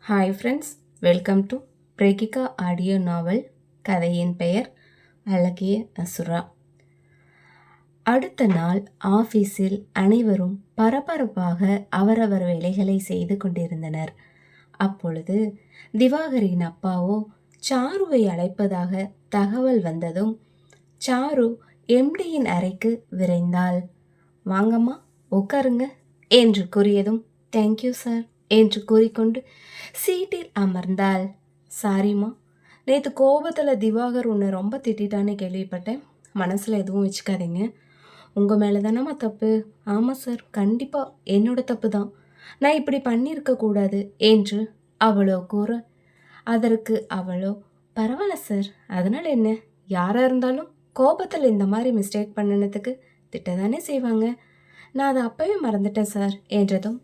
Hi friends, welcome to பிரேகிகா audio novel. கதையின் பெயர் அழகிய அசுரா. அடுத்த நாள் ஆஃபீஸில் அனைவரும் பரபரப்பாக அவரவர் வேலைகளை செய்து கொண்டிருந்தனர். அப்பொழுது திவாகரின் அப்பாவோ சாருவை அழைப்பதாக தகவல் வந்ததும் சாரு எம்டியின் அறைக்கு விரைந்தாள். வாங்கம்மா, உட்காருங்க என்று கூறியதும் தேங்க்யூ சார் என்று கூறிக்கொண்டு சீட்டில் அமர்ந்தாள். சாரிம்மா, நேற்று கோபத்தில் திவாகர் உன்னை ரொம்ப திட்டான்னு கேள்விப்பட்டேன். மனசில் எதுவும் வச்சுக்காதீங்க. உங்கள் மேலே தானம்மா தப்பு. ஆமாம் சார், கண்டிப்பாக என்னோட தப்பு தான். நான் இப்படி பண்ணியிருக்கக்கூடாது என்று அவளோ கூற, அதற்கு அவளோ பரவாயில்ல சார், அதனால் என்ன, யாராக இருந்தாலும் கோபத்தில் இந்த மாதிரி மிஸ்டேக் பண்ணினதுக்கு திட்ட தானே செய்வாங்க. நான் அதை அப்போவே மறந்துட்டேன் சார் என்றதும்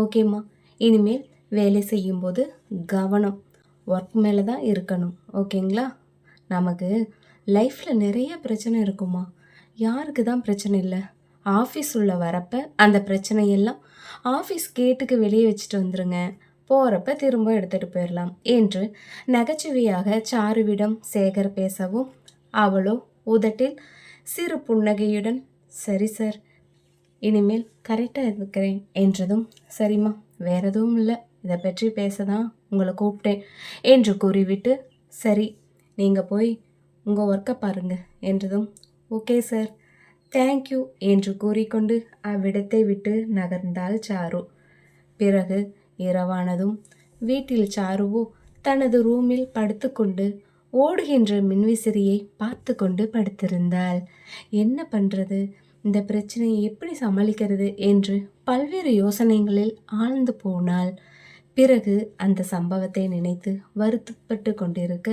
ஓகேம்மா, இனிமேல் வேலை செய்யும்போது கவனம் ஒர்க் மேலே தான் இருக்கணும், ஓகேங்களா? நமக்கு லைஃப்பில் நிறைய பிரச்சனை இருக்குமா, யாருக்கு தான் பிரச்சனை இல்லை? ஆஃபீஸ் உள்ள வரப்போ அந்த பிரச்சனையெல்லாம் ஆஃபீஸ் கேட்டுக்கு வெளியே வச்சுட்டு வந்துடுங்க, போகிறப்ப திரும்ப எடுத்துகிட்டு போயிடலாம் என்று நகைச்சுவையாக சாருவிடம் சேகர் பேசவும் அவளோ உதட்டில் சிறு புன்னகையுடன் சரி சார், இனிமேல் கரெக்டாக இருக்கிறேன் என்றதும் சரிம்மா, வேற எதுவும் இல்லை, இதை பற்றி பேச தான் உங்களை கூப்பிட்டேன் என்று கூறிவிட்டு சரி, நீங்கள் போய் உங்கள் ஒர்க்கை பாருங்க என்றதும் ஓகே சார், தேங்க்யூ என்று கூறிக்கொண்டு அவ்விடத்தை விட்டு நகர்ந்தாள் சாரு. பிறகு இரவானதும் வீட்டில் சாருவோ தனது ரூமில் படுத்துக்கொண்டு ஓடுகின்ற மின்விசிறியை பார்த்து கொண்டு படுத்திருந்தாள். என்ன பண்ணுறது, இந்த பிரச்சனையை எப்படி சமாளிக்கிறது என்று பல்வேறு யோசனைகளில் ஆழ்ந்து போனாள். பிறகு அந்த சம்பவத்தை நினைத்து வருத்தப்பட்டு கொண்டிருக்க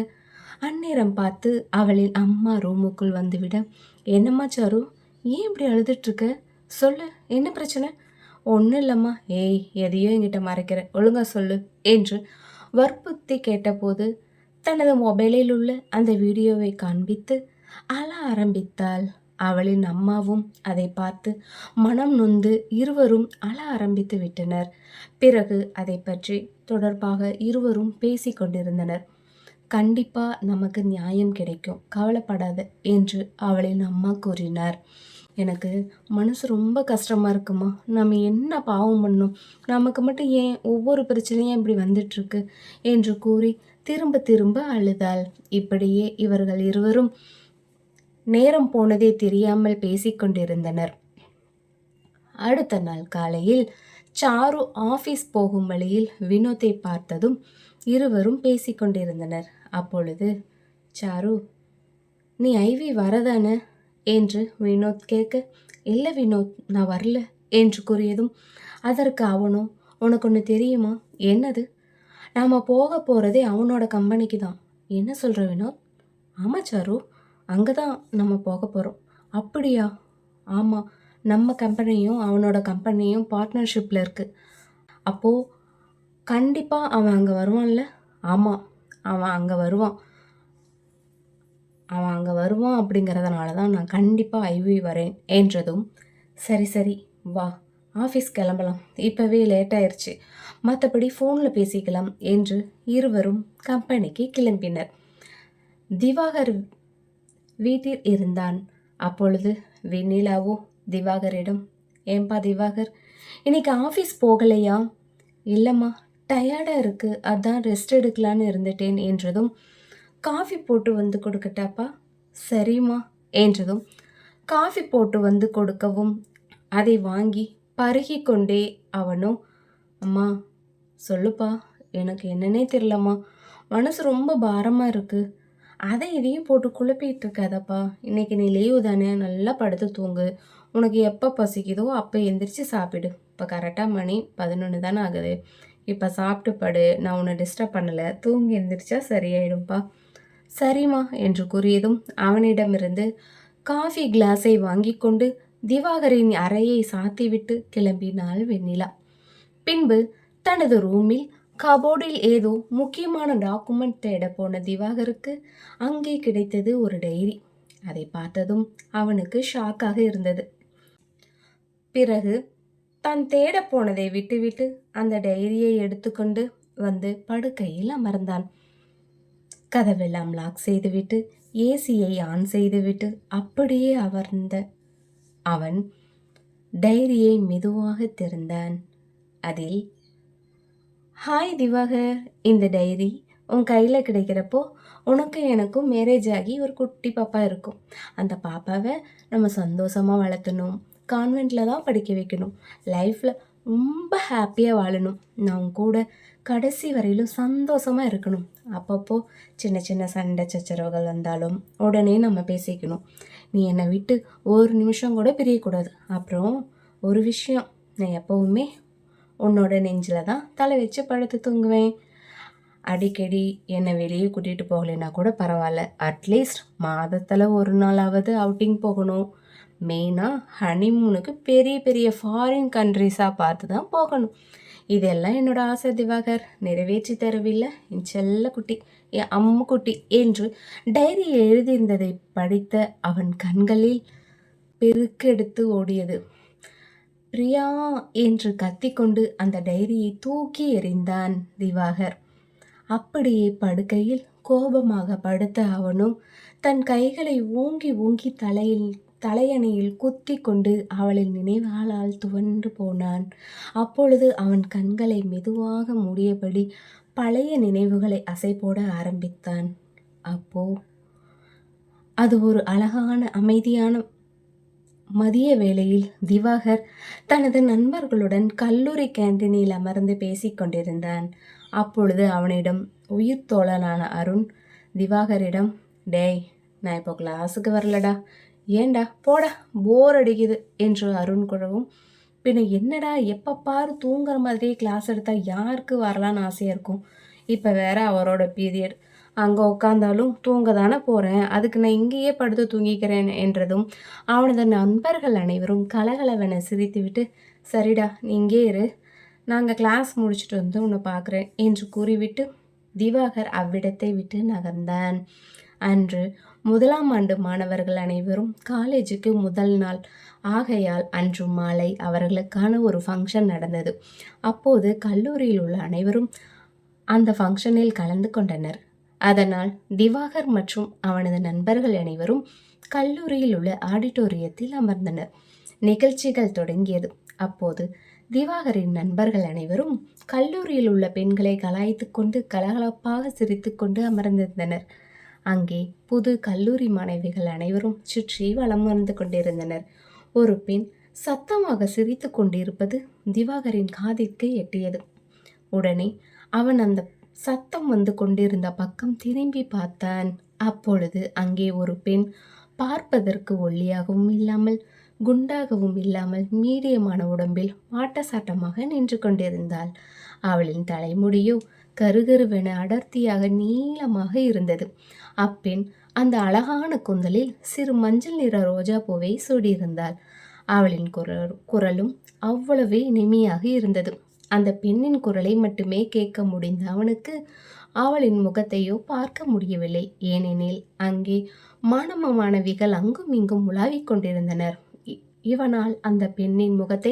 அந்நேரம் பார்த்து அவளின் அம்மா ரூமுக்குள் வந்துவிட, என்னம்மா சாரு, ஏன் இப்படி அழுதுட்ருக்க, சொல்லு, என்ன பிரச்சனை? ஒன்றும் இல்லைம்மா. ஏய், எதையோ என்கிட்ட மறைக்கிற, ஒழுங்கா சொல்லு என்று வற்புறுத்தி கேட்டபோது தனது மொபைலில் உள்ள அந்த வீடியோவை காண்பித்து அழ ஆரம்பித்தாள். அவளின் அம்மாவும் அதை பார்த்து மனம் நொந்து இருவரும் அழ ஆரம்பித்து விட்டனர். பிறகு அதை பற்றி தொடர்பாக இருவரும் பேசி கொண்டிருந்தனர். கண்டிப்பா நமக்கு நியாயம் கிடைக்கும், கவலைப்படாத என்று அவளின் அம்மா கூறினார். எனக்கு மனசு ரொம்ப கஷ்டமாக இருக்குமா, நம்ம என்ன பாவம் பண்ணோம், நமக்கு மட்டும் ஏன் ஒவ்வொரு பிரச்சனையும் இப்படி வந்துட்டுருக்கு என்று கூறி திரும்ப திரும்ப அழுதாள். இப்படியே இவர்கள் இருவரும் நேரம் போனதே தெரியாமல் பேசிக்கொண்டிருந்தனர். அடுத்த நாள் காலையில் சாரு ஆஃபீஸ் போகும் வழியில் வினோத்தை பார்த்ததும் இருவரும் பேசிக்கொண்டிருந்தனர். அப்பொழுது சாரு, நீ ஐவி வரதானே என்று வினோத் கேட்க, இல்லை வினோத், நான் வரல என்று கூறியதும் அதற்கு அவனோ, உனக்கு ஒன்று தெரியுமா? என்னது? நாம் போக போகிறதே அவனோட கம்பெனிக்கு தான். என்ன சொல்கிற வினோத்? ஆமாம் சாரு, அங்கே தான் நம்ம போக போகிறோம். அப்படியா? ஆமாம், நம்ம கம்பெனியும் அவனோட கம்பெனியும் பார்ட்னர்ஷிப்பில் இருக்குது. அப்போது கண்டிப்பாக அவன் அங்கே வருவான்ல? ஆமாம், அவன் அங்கே வருவான் அப்படிங்கிறதுனால தான் நான் கண்டிப்பாக ஐவி வரேன் என்றதும் சரி சரி வா, ஆஃபீஸ் கிளம்பலாம், இப்போவே லேட் ஆயிடுச்சு, மற்றபடி ஃபோனில் பேசிக்கலாம் என்று இருவரும் கம்பெனிக்கு கிளம்பினர். திவாகர் வீட்டில் இருந்தான். அப்பொழுது வெண்ணிலாவோ திவாகரிடம், ஏன்பா திவாகர், இன்னைக்கு ஆஃபீஸ் போகலையா? இல்லைம்மா, டயர்டாக இருக்குது, அதான் ரெஸ்ட் எடுக்கலான்னு இருந்துட்டேன் என்றதும் காஃபி போட்டு வந்து கொடுக்கட்டாப்பா? சரிம்மா என்றதும் காஃபி போட்டு வந்து கொடுக்கவும் அதை வாங்கி பருகி கொண்டே அவனோ, அம்மா சொல்லுப்பா, எனக்கு என்னன்னே தெரியலம்மா, மனசு ரொம்ப பாரமாக இருக்குது, அதை இதையும் போட்டு குழப்பிட்டு இருக்காதப்பா, இன்றைக்கி நீ லீவு தானே, நல்லா படுத்து தூங்கு, உனக்கு எப்போ பசிக்குதோ அப்போ எந்திரிச்சு சாப்பிடு, இப்போ கரெக்டாக மணி 11 தானே ஆகுது, இப்போ சாப்பிட்டு படு, நான் உன்னை டிஸ்டர்ப் பண்ணலை, தூங்கி எந்திரிச்சா சரியாயிடும்ப்பா. சரிம்மா என்று கூறியதும் அவனிடமிருந்து காஃபி கிளாஸை வாங்கி கொண்டு திவாகரின் அறையை சாத்திவிட்டு கிளம்பினாள் வெண்ணிலா. பின்பு தனது ரூமில் கபோர்டில் ஏதோ முக்கியமான டாக்குமெண்ட் தேட போன திவாகருக்கு அங்கே கிடைத்தது ஒரு டைரி. அதை பார்த்ததும் அவனுக்கு ஷாக்காக இருந்தது. பிறகு தான் தேட போனதை விட்டுவிட்டு அந்த டைரியை எடுத்துக்கொண்டு வந்து படுக்கையில் அமர்ந்தான். கதவெல்லாம் லாக் செய்துவிட்டு ஏசியை ஆன் செய்துவிட்டு அப்படியே அவன் டைரியை மெதுவாக திறந்தான். அதில், ஹாய் திவாகர், இந்த டைரி உன் கையில் கிடைக்கிறப்போ உனக்கும் எனக்கும் மேரேஜ் ஆகி ஒரு குட்டி பாப்பா இருக்கும். அந்த பாப்பாவை நம்ம சந்தோஷமாக வளர்த்தணும், கான்வெண்ட்டில் தான் படிக்க வைக்கணும், லைஃப்பில் ரொம்ப ஹாப்பியாக வாழணும், நான் உன் கூட கடைசி வரையிலும் சந்தோஷமாக இருக்கணும். அப்பப்போ சின்ன சின்ன சண்டை சச்சரவுகள் வந்தாலும் உடனே நம்ம பேசிக்கணும். நீ என்னை விட்டு ஒரு நிமிஷம் கூட பிரியக்கூடாது. அப்புறம் ஒரு விஷயம், நான் எப்போவுமே உன்னோட நெஞ்சில் தான் தலை வச்சு படுத்து தூங்குவேன். அடிக்கடி என்னை வெளியே கூட்டிகிட்டு போகலைன்னா கூட பரவாயில்ல, அட்லீஸ்ட் மாதத்தில் ஒரு நாளாவது அவுட்டிங் போகணும். மெயினாக ஹனிமூனுக்கு பெரிய பெரிய ஃபாரின் கண்ட்ரிஸாக பார்த்து தான் போகணும். இதெல்லாம் என்னோட ஆசை திவாகர், நிறைவேற்றி தரவில்லை என் செல்ல குட்டி, என் அம்மு குட்டி என்று டைரியில் எழுதியிருந்ததை படித்த அவன் கண்களில் பெருக்கெடுத்து ஓடியது. பிரியா என்று கத்திக்கொண்டு அந்த டைரியை தூக்கி எறிந்தான் திவாகர். அப்படியே படுக்கையில் கோபமாக படுத்த அவனும் தன் கைகளை ஓங்கி ஓங்கி தலையணையில் குத்தி கொண்டு அவளின் நினைவாளால் துவண்டு போனான். அப்பொழுது அவன் கண்களை மெதுவாக மூடியபடி பழைய நினைவுகளை அசை போட ஆரம்பித்தான். அப்போ அது ஒரு அழகான அமைதியான மதிய வேளையில் திவாகர் தனது நண்பர்களுடன் கல்லூரி கேண்டீனில் அமர்ந்து பேசிக்கொண்டிருந்தான். அப்பொழுது அவனிடம் உயிர் தோழனான அருண் திவாகரிடம், டேய், நான் இப்போ கிளாஸுக்கு வரலடா, ஏண்டா போடா, போர் அடிக்குது என்று அருண் கூறவும், பின்ன என்னடா எப்போ பாரு தூங்குற மாதிரியே கிளாஸ் எடுத்தால் யாருக்கு வரலான்னு ஆசையாக இருக்கும், இப்போ வேற அவரோட பீரியட், அங்கே உட்காந்தாலும் தூங்க தானே போகிறேன், அதுக்கு நான் இங்கேயே படுத்து தூங்கிக்கிறேன் என்றதும் அவனது நண்பர்கள் அனைவரும் கலகலவென சிரித்துவிட்டு, சரிடா நீ இங்கே இரு, நாங்கள் கிளாஸ் முடிச்சுட்டு வந்து உன்னை பார்க்குறேன் என்று கூறிவிட்டு திவாகர் அவ்விடத்தை விட்டு நகர்ந்தான். அன்று 1ஆம் ஆண்டு மாணவர்கள் அனைவரும் காலேஜுக்கு முதல் நாள் ஆகையால் அன்று மாலை அவர்களுக்கான ஒரு ஃபங்க்ஷன் நடந்தது. அப்போது கல்லூரியில் உள்ள அனைவரும் அந்த ஃபங்க்ஷனில் கலந்து கொண்டனர். அதனால் திவாகர் மற்றும் அவனது நண்பர்கள் அனைவரும் கல்லூரியில் உள்ள ஆடிட்டோரியத்தில் அமர்ந்தனர். நிகழ்ச்சிகள் தொடங்கியது. அப்போது திவாகரின் நண்பர்கள் அனைவரும் கல்லூரியில் உள்ள பெண்களை கலாய்த்து கொண்டு கலகலப்பாக சிரித்து கொண்டு அமர்ந்திருந்தனர். அங்கே புது கல்லூரி மாணவிகள் அனைவரும் சுற்றி வலம் வந்து கொண்டிருந்தனர். ஒரு பெண் சத்தமாக சிரித்து கொண்டிருப்பது திவாகரின் காதிற்கு எட்டியது. உடனே அவன் அந்த சத்தம் வந்து கொண்டிருந்த பக்கம் திரும்பி பார்த்தான். அப்பொழுது அங்கே ஒரு பெண் பார்ப்பதற்கு ஒல்லியாகவும் இல்லாமல் குண்டாகவும் இல்லாமல் மீடியமான உடம்பில் வாட்டசாட்டமாக நின்று கொண்டிருந்தாள். அவளின் தலைமுடியோ கருகருவென அடர்த்தியாக நீளமாக இருந்தது. அப்பெண் அந்த அழகான கூந்தலில் சிறு மஞ்சள் நிற ரோஜா பூவை சூடியிருந்தாள். அவளின் குரலும் அவ்வளவே இனிமையாக இருந்தது. அந்த பெண்ணின் குரலை மட்டுமே கேட்க முடிந்த அவனுக்கு அவளின் முகத்தையோ பார்க்க முடியவில்லை. ஏனெனில் அங்கே மாணவ மாணவிகள் அங்கும் இங்கும் உலாவிக் கொண்டிருந்தனர். இவனால் அந்த பெண்ணின் முகத்தை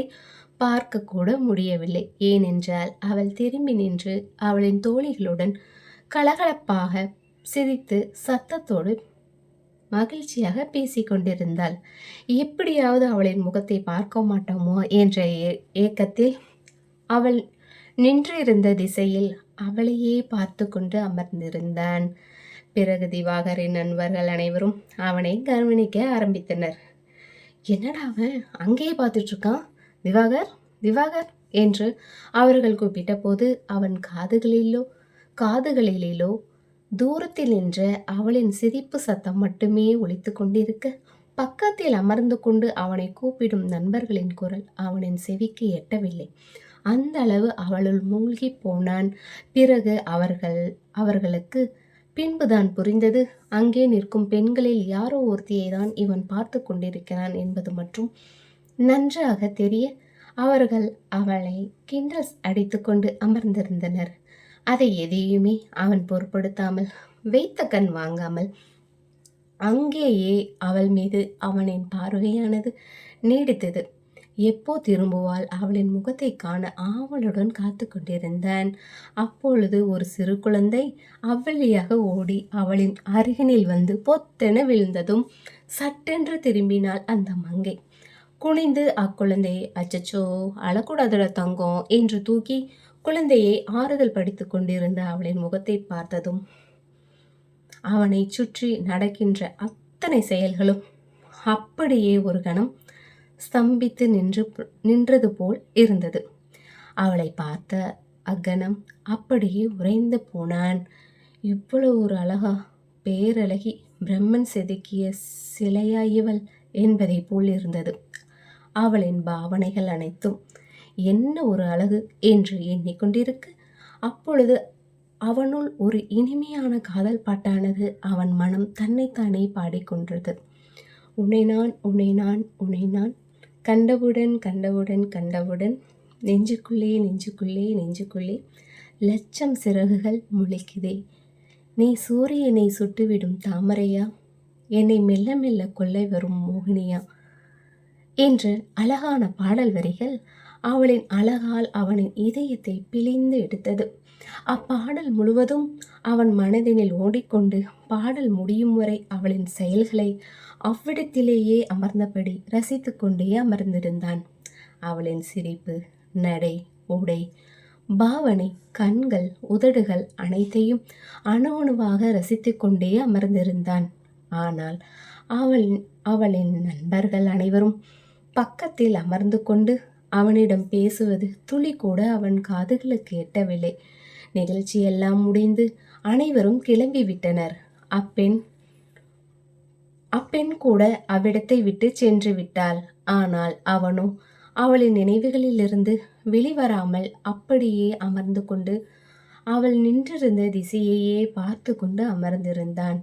பார்க்க கூட முடியவில்லை. ஏனென்றால் அவள் திரும்பி நின்று அவளின் தோழிகளுடன் கலகலப்பாக சிரித்து சத்தத்தோடு மகிழ்ச்சியாக பேசிக்கொண்டிருந்தாள். எப்படியாவது அவளின் முகத்தை பார்க்க மாட்டோமோ என்ற ஏக்கத்தில் அவள் நின்றிருந்த திசையில் அவளையே பார்த்து கொண்டு அமர்ந்திருந்தான். பிறகு திவாகரின் நண்பர்கள் அனைவரும் அவனை கவனிக்க ஆரம்பித்தனர். என்னடா அவன் அங்கேயே பார்த்துட்டு இருக்கான், திவாகர் திவாகர் என்று அவர்கள் கூப்பிட்ட போது அவன் காதுகளிலோ தூரத்தில் நின்ற அவளின் சிரிப்பு சத்தம் மட்டுமே ஒலித்து கொண்டிருக்க, பக்கத்தில் அமர்ந்து கொண்டு அவனை கூப்பிடும் நண்பர்களின் குரல் அவனின் செவிக்கு எட்டவில்லை. அந்த அளவு அவளுள் மூழ்கி போனான். பிறகு அவர்களுக்கு பின்புதான் புரிந்தது, அங்கே நிற்கும் பெண்களில் யாரோ ஒருத்தியை தான் இவன் பார்த்து கொண்டிருக்கிறான் என்பது மற்றும் நன்றாக தெரிய அவர்கள் அவளை கிண்டல் அடித்து கொண்டு அமர்ந்திருந்தனர். அதை எதையுமே அவன் பொருட்படுத்தாமல் வைத்த கண் வாங்காமல் அங்கேயே அவள் மீது அவனின் பார்வையானது நீடித்தது. எப்போ திரும்புவாள் அவளின் முகத்தை காண ஆவலுடன் காத்து கொண்டிருந்தான். அப்பொழுது ஒரு சிறு குழந்தை அவ்வழியாக ஓடி அவளின் அருகினில் வந்து பொத்தென விழுந்ததும் சட்டென்று திரும்பினாள் அந்த மங்கை. குனிந்து அக்குழந்தையை, அச்சச்சோ அழக்கூடாதுடா தங்கம் என்று தூக்கி குழந்தையை ஆறுதல் படித்துக் கொண்டிருந்த அவளின் முகத்தை பார்த்ததும் அவனை சுற்றி நடக்கின்ற அத்தனை செயல்களும் அப்படியே ஒரு கணம் ஸ்தம்பித்து நின்றது போல் இருந்தது. அவளை பார்த்த அக்கணம் அப்படியே உறைந்து போனான். இவ்வளவு ஒரு அழகா, பேரழகி, பிரம்மன் செதுக்கிய சிலையா இவள் என்பதை போல் இருந்தது. அவளின் பாவனைகள் அனைத்தும் என்ன ஒரு அழகு என்று எண்ணிக்கொண்டிருக்க, அப்பொழுது அவனுள் ஒரு இனிமையான காதல் பாட்டானது அவன் மனம் தன்னைத்தானே பாடிக்கொன்றது. உன்னை நான் உன்னை நான் உன்னை நான் கண்டவுடன் கண்டவுடன் கண்டவுடன் நெஞ்சுக்குள்ளே நெஞ்சுக்குள்ளே நெஞ்சுக்குள்ளே லட்சம் சிறகுகள் முளைக்குதே. நீ சூரியனை சுட்டுவிடும் தாமரையா, என்னை மெல்ல மெல்ல கொள்ளை வரும் மோகினியா என்று அழகான பாடல் வரிகள் அவளின் அழகால் அவனின் இதயத்தை பிழிந்து எடுத்தது. அப்பாடல் முழுவதும் அவன் மனதினில் ஓடிக்கொண்டு பாடல் முடியும் வரை அவளின் செயல்களை அவ்விடத்திலேயே அமர்ந்தபடி ரசித்து கொண்டே அமர்ந்திருந்தான். அவளின் சிரிப்பு, நடை, உடை, பாவனை, கண்கள், உதடுகள் அனைத்தையும் அணு அணுவாக ரசித்து கொண்டே அமர்ந்திருந்தான். ஆனால் அவளின் நண்பர்கள் அனைவரும் பக்கத்தில் அமர்ந்து கொண்டு அவனிடம் பேசுவது துளி கூட அவன் காதுகளுக்கு எட்டவில்லை. நிகழ்ச்சியெல்லாம் முடிந்து அனைவரும் கிளம்பி விட்டனர். அப்பெண் கூட அவ்விடத்தை விட்டு சென்று விட்டாள். ஆனால் அவனோ அவளின் நினைவுகளிலிருந்து வெளிவராமல் அப்படியே அமர்ந்து கொண்டு அவள் நின்றிருந்த திசையையே பார்த்து கொண்டு அமர்ந்திருந்தான்.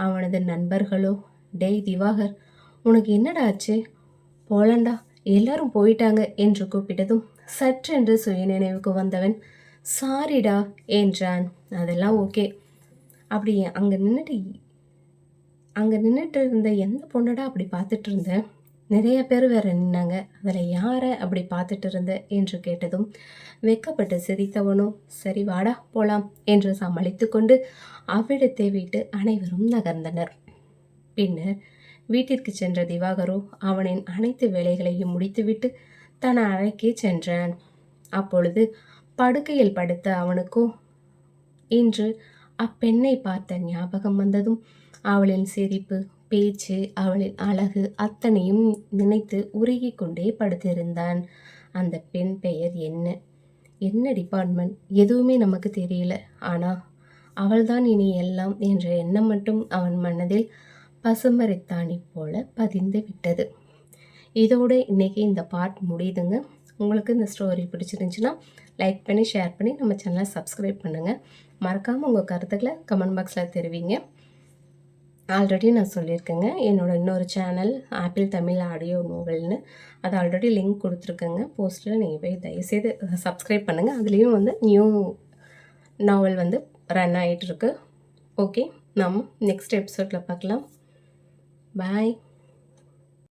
அவனது நண்பர்களோ, டேய் திவாகர், உனக்கு என்னடா ஆச்சு, போலண்டா, எல்லாரும் போயிட்டாங்க என்று கூப்பிட்டதும் சற்றென்று சுயநினைவுக்கு வந்தவன், சாரிடா என்றான். அதெல்லாம் ஓகே. அப்படி அங்கே நின்றுட்டு இருந்த எந்த பொண்ணடா அப்படி பார்த்துட்டு இருந்த? நிறைய பேர் வேற நின்னாங்க, அதில் யாரை அப்படி பார்த்துட்டு இருந்த என்று கேட்டதும் வெக்கப்பட்டு சிரித்தவனோ, சரி வாடா போலாம் என்று சமாளித்து கொண்டு அவ்விடத்தை விட்டு அனைவரும் நகர்ந்தனர். பின்னர் வீட்டிற்கு சென்ற திவாகரோ அவனின் அனைத்து வேலைகளையும் முடித்துவிட்டு தன் அறைக்கு சென்றான். அப்பொழுது படுக்கையில் படுத்த அவனுக்கோ இன்று அப்பெண்ணை பார்த்த ஞாபகம் வந்ததும் அவளின் சிரிப்பு, பேச்சு, அவளின் அழகு அத்தனையும் நினைத்து உருகி கொண்டே படுத்திருந்தான். அந்த பெண் பெயர் என்ன டிபார்ட்மெண்ட் எதுவுமே நமக்கு தெரியல. ஆனால் அவள்தான் இனி எல்லாம் என்ற எண்ணம் மட்டும் அவன் மனதில் பசுமரித்தாணி போல பதிந்து விட்டது. இதோடு இன்றைக்கி இந்த பார்ட் முடியுதுங்க. உங்களுக்கு இந்த ஸ்டோரி பிடிச்சிருந்துச்சுன்னா லைக் பண்ணி ஷேர் பண்ணி நம்ம சேனலை சப்ஸ்கிரைப் பண்ணுங்கள். மறக்காமல் உங்கள் கருத்துக்களை கமெண்ட் பாக்ஸில் தெரிவிங்க. ஆல்ரெடி நான் சொல்லியிருக்கேங்க, என்னோடய இன்னொரு சேனல் ஆப்பிள் தமிழ் ஆடியோ நோவல்னு, அது ஆல்ரெடி லிங்க் கொடுத்துருக்கேங்க போஸ்ட்டில். நீங்கள் போய் தயவுசெய்து சப்ஸ்கிரைப் பண்ணுங்கள். அதுலேயும் வந்து நியூ நாவல் வந்து ரன் ஆகிட்டுருக்கு. ஓகே, நம்ம நெக்ஸ்ட் எபிசோடில் பார்க்கலாம். பாய்.